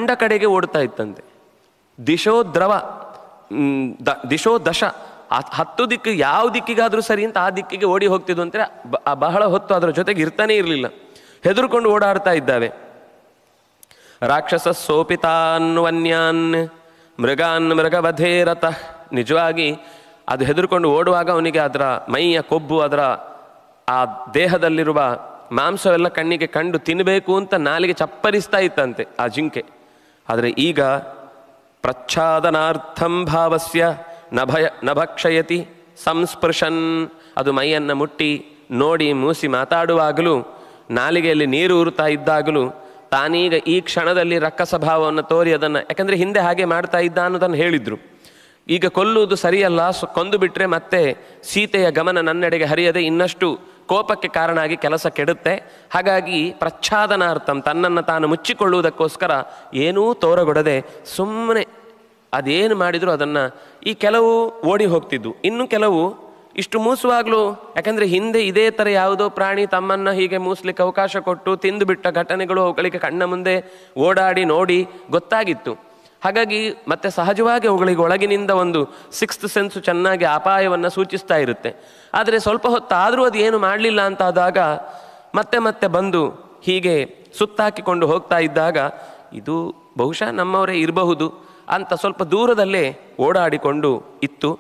ಕಂಡ ಕಡೆಗೆ ಓಡ್ತಾ ಇತ್ತಂತೆ. ದಿಶೋ ದ್ರವ ದಿಶೋ ದಶ, 10 ದಿಕ್ಕು ಯಾವ ದಿಕ್ಕಿಗಾದರೂ ಸರಿ ಅಂತ ಆ ದಿಕ್ಕಿಗೆ ಓಡಿ ಹೋಗ್ತಿದ್ವು ಅಂದರೆ ಬಹಳ ಹೊತ್ತು ಅದರ ಜೊತೆಗೆ ಇರ್ತಾನೇ ಇರಲಿಲ್ಲ, ಹೆದರ್ಕೊಂಡು ಓಡಾಡ್ತಾ ಇದ್ದಾವೆ. ರಾಕ್ಷಸ ಸೋಪಿತಾನ್ ವನ್ಯಾನ್ ಮೃಗಾನ್ ಮೃಗವಧೇರತ. ನಿಜವಾಗಿ ಅದು ಹೆದರ್ಕೊಂಡು ಓಡುವಾಗ ಅವನಿಗೆ ಅದರ ಮೈಯ ಕೊಬ್ಬು, ಅದರ ಆ ದೇಹದಲ್ಲಿರುವ ಮಾಂಸವೆಲ್ಲ ಕಣ್ಣಿಗೆ ಕಂಡು ತಿನ್ನಬೇಕು ಅಂತ ನಾಲಿಗೆ ಚಪ್ಪರಿಸ್ತಾ ಇತ್ತಂತೆ ಆ ಜಿಂಕೆ. ಆದರೆ ಈಗ ಪ್ರಚ್ಛಾದನಾರ್ಥಂ ಭಾವಸ್ಯ ನಭಕ್ಷಯತಿ ಸಂಸ್ಪೃಶನ್. ಅದು ಮೈಯನ್ನು ಮುಟ್ಟಿ ನೋಡಿ ಮೂಸಿ ಮಾತಾಡುವಾಗಲೂ, ನಾಲಿಗೆಯಲ್ಲಿ ನೀರು ಊರುತ್ತಾ ಇದ್ದಾಗಲೂ ತಾನೀಗ ಈ ಕ್ಷಣದಲ್ಲಿ ರಕ್ಕಸ ಭಾವವನ್ನು ತೋರಿ ಅದನ್ನು, ಯಾಕಂದರೆ ಹಿಂದೆ ಹಾಗೆ ಮಾಡ್ತಾ ಇದ್ದ ಅನ್ನೋದನ್ನು ಹೇಳಿದರು. ಈಗ ಕೊಲ್ಲುವುದು ಸರಿಯಲ್ಲ, ಕೊಂದು ಬಿಟ್ಟರೆ ಮತ್ತೆ ಸೀತೆಯ ಗಮನ ನನ್ನೆಡೆಗೆ ಹರಿಯದೆ ಇನ್ನಷ್ಟು ಕೋಪಕ್ಕೆ ಕಾರಣ ಆಗಿ ಕೆಲಸ ಕೆಡುತ್ತೆ. ಹಾಗಾಗಿ ಪ್ರಚ್ಛಾದನಾರ್ಥಂ, ತನ್ನನ್ನು ತಾನು ಮುಚ್ಚಿಕೊಳ್ಳುವುದಕ್ಕೋಸ್ಕರ ಏನೂ ತೋರಗೊಡದೆ ಸುಮ್ಮನೆ ಅದೇನು ಮಾಡಿದರೂ ಅದನ್ನು, ಈ ಕೆಲವು ಓಡಿ ಹೋಗ್ತಿದ್ವು, ಇನ್ನು ಕೆಲವು ಇಷ್ಟು ಮೂಸುವಾಗಲೂ, ಯಾಕಂದರೆ ಹಿಂದೆ ಇದೇ ಥರ ಯಾವುದೋ ಪ್ರಾಣಿ ತಮ್ಮನ್ನು ಹೀಗೆ ಮೂಸಲಿಕ್ಕೆ ಅವಕಾಶ ಕೊಟ್ಟು ತಿಂದು ಬಿಟ್ಟ ಘಟನೆಗಳು ಅವುಗಳಿಗೆ ಕಣ್ಣ ಮುಂದೆ ಓಡಾಡಿ ನೋಡಿ ಗೊತ್ತಾಗಿತ್ತು. ಹಾಗಾಗಿ ಮತ್ತೆ ಸಹಜವಾಗಿ ಅವುಗಳಿಗೆ ಒಳಗಿನಿಂದ ಒಂದು 6th ಸೆನ್ಸು ಚೆನ್ನಾಗಿ ಅಪಾಯವನ್ನು ಸೂಚಿಸ್ತಾ ಇರುತ್ತೆ. ಆದರೆ ಸ್ವಲ್ಪ ಹೊತ್ತಾದರೂ ಅದು ಏನು ಮಾಡಲಿಲ್ಲ ಅಂತಾದಾಗ ಮತ್ತೆ ಮತ್ತೆ ಬಂದು ಹೀಗೆ ಸುತ್ತಾಕಿಕೊಂಡು ಹೋಗ್ತಾ ಇದ್ದಾಗ ಇದು ಬಹುಶಃ ನಮ್ಮವರೇ ಇರಬಹುದು ಅಂತ ಸ್ವಲ್ಪ ದೂರದಲ್ಲೇ ಓಡಾಡಿಕೊಂಡು ಇತ್ತು.